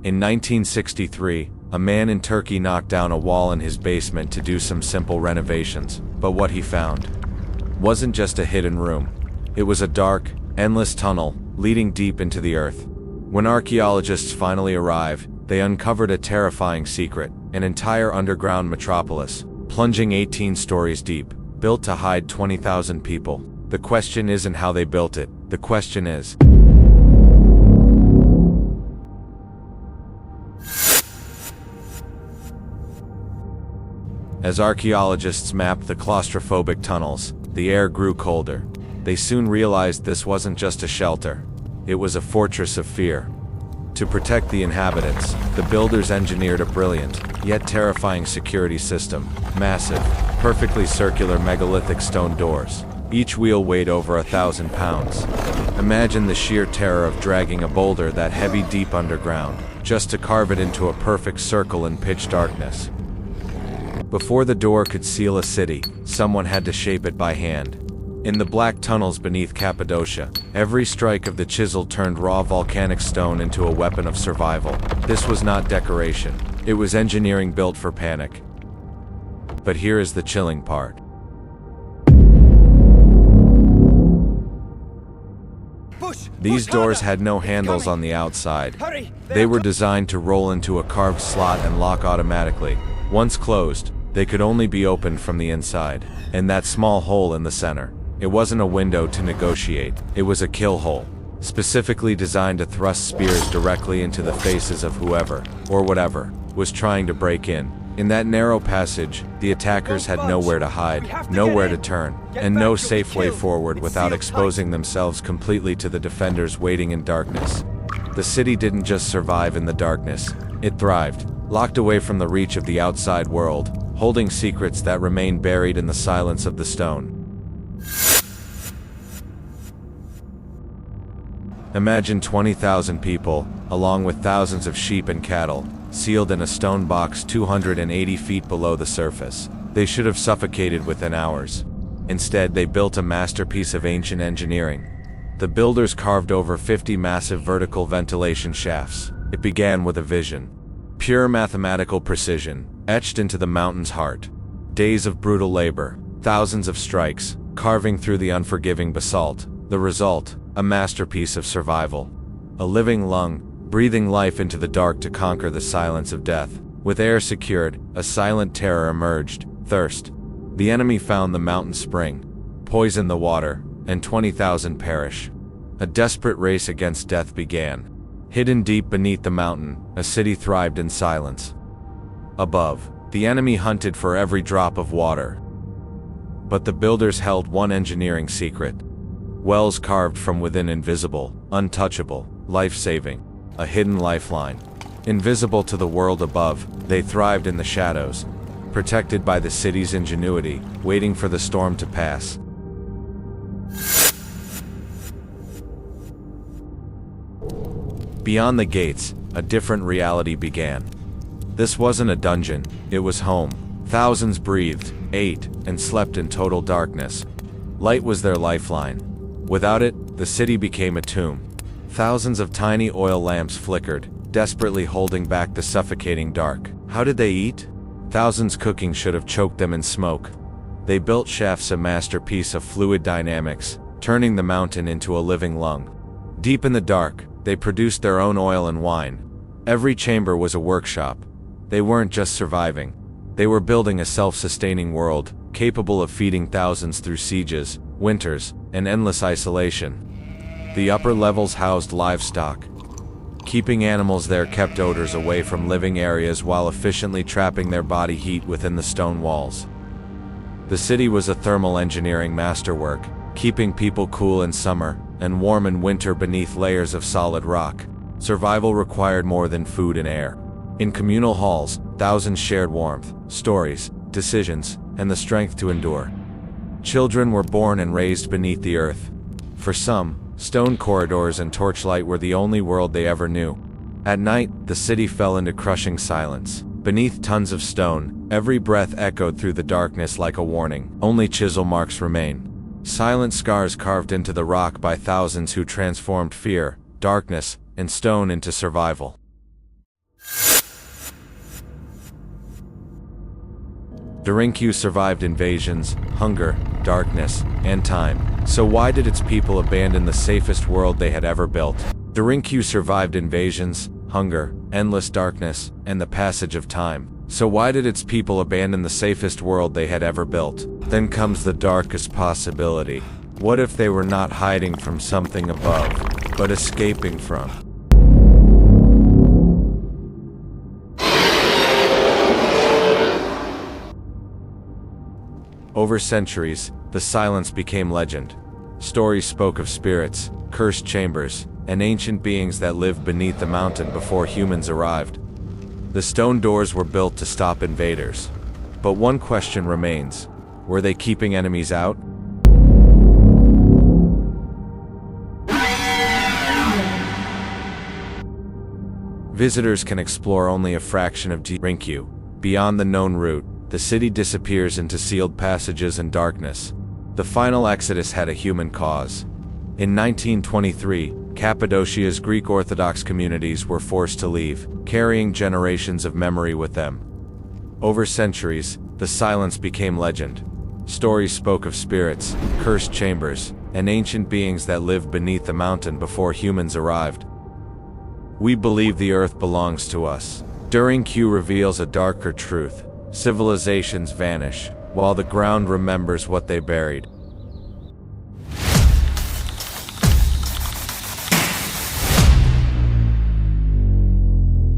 In 1963, a man in Turkey knocked down a wall in his basement to do some simple renovations, but what he found wasn't just a hidden room. It was a dark, endless tunnel leading deep into the earth. When archaeologists finally arrived, they uncovered a terrifying secret: an entire underground metropolis, plunging 18 stories deep, built to hide 20,000 people. The question isn't how they built it, the question is, as archaeologists mapped the claustrophobic tunnels, the air grew colder. They soon realized this wasn't just a shelter. It was a fortress of fear. To protect the inhabitants, the builders engineered a brilliant, yet terrifying security system. Massive, perfectly circular megalithic stone doors. Each wheel weighed over 1,000 pounds. Imagine the sheer terror of dragging a boulder that heavy deep underground, just to carve it into a perfect circle in pitch darkness. Before the door could seal a city, someone had to shape it by hand. In the black tunnels beneath Cappadocia, every strike of the chisel turned raw volcanic stone into a weapon of survival. This was not decoration. It was engineering built for panic. But here is the chilling part. These doors had no handles on the outside. They were designed to roll into a carved slot and lock automatically. Once closed, they could only be opened from the inside. And that small hole in the center, it wasn't a window to negotiate, it was a kill hole, specifically designed to thrust spears directly into the faces of whoever, or whatever, was trying to break in. In that narrow passage, the attackers had nowhere to hide, nowhere to turn, and no safe way forward without exposing themselves completely to the defenders waiting in darkness. The city didn't just survive in the darkness, it thrived, locked away from the reach of the outside world, holding secrets that remained buried in the silence of the stone. Imagine 20,000 people, along with thousands of sheep and cattle, sealed in a stone box 280 feet below the surface. They should have suffocated within hours. Instead, they built a masterpiece of ancient engineering. The builders carved over 50 massive vertical ventilation shafts. It began with a vision. Pure mathematical precision, etched into the mountain's heart. Days of brutal labor, thousands of strikes, carving through the unforgiving basalt. The result, a masterpiece of survival. A living lung, breathing life into the dark to conquer the silence of death. With air secured, a silent terror emerged: thirst. The enemy found the mountain spring, poisoned the water, and 20,000 perish. A desperate race against death began. Hidden deep beneath the mountain, a city thrived in silence. Above, the enemy hunted for every drop of water. But the builders held one engineering secret. Wells carved from within, invisible, untouchable, life-saving. A hidden lifeline. Invisible to the world above, they thrived in the shadows, protected by the city's ingenuity, waiting for the storm to pass. Beyond the gates, a different reality began. This wasn't a dungeon, it was home. Thousands breathed, ate, and slept in total darkness. Light was their lifeline. Without it, the city became a tomb. Thousands of tiny oil lamps flickered, desperately holding back the suffocating dark. How did they eat? Thousands cooking should have choked them in smoke. They built shafts, a masterpiece of fluid dynamics, turning the mountain into a living lung. Deep in the dark, they produced their own oil and wine. Every chamber was a workshop. They weren't just surviving. They were building a self-sustaining world, capable of feeding thousands through sieges, winters, and endless isolation. The upper levels housed livestock. Keeping animals there kept odors away from living areas while efficiently trapping their body heat within the stone walls. The city was a thermal engineering masterwork, keeping people cool in summer and warm in winter beneath layers of solid rock. Survival required more than food and air. In communal halls, thousands shared warmth, stories, decisions, and the strength to endure. Children were born and raised beneath the earth. For some, stone corridors and torchlight were the only world they ever knew. At night, the city fell into crushing silence. Beneath tons of stone, every breath echoed through the darkness like a warning. Only chisel marks remain. Silent scars carved into the rock by thousands who transformed fear, darkness, and stone into survival. Derinkuyu survived invasions, hunger, darkness, and time. So why did its people abandon the safest world they had ever built? Derinkuyu survived invasions, hunger, endless darkness, and the passage of time. So why did its people abandon the safest world they had ever built? Then comes the darkest possibility. What if they were not hiding from something above, but escaping from? Over centuries, the silence became legend. Stories spoke of spirits, cursed chambers, and ancient beings that lived beneath the mountain before humans arrived. The stone doors were built to stop invaders. But one question remains: were they keeping enemies out? Visitors can explore only a fraction of Derinkuyu. Beyond the known route, the city disappears into sealed passages and darkness. The final exodus had a human cause. In 1923, Cappadocia's Greek Orthodox communities were forced to leave, carrying generations of memory with them. Over centuries, the silence became legend. Stories spoke of spirits, cursed chambers, and ancient beings that lived beneath the mountain before humans arrived. We believe the earth belongs to us. Derinkuyu reveals a darker truth. Civilizations vanish, while the ground remembers what they buried.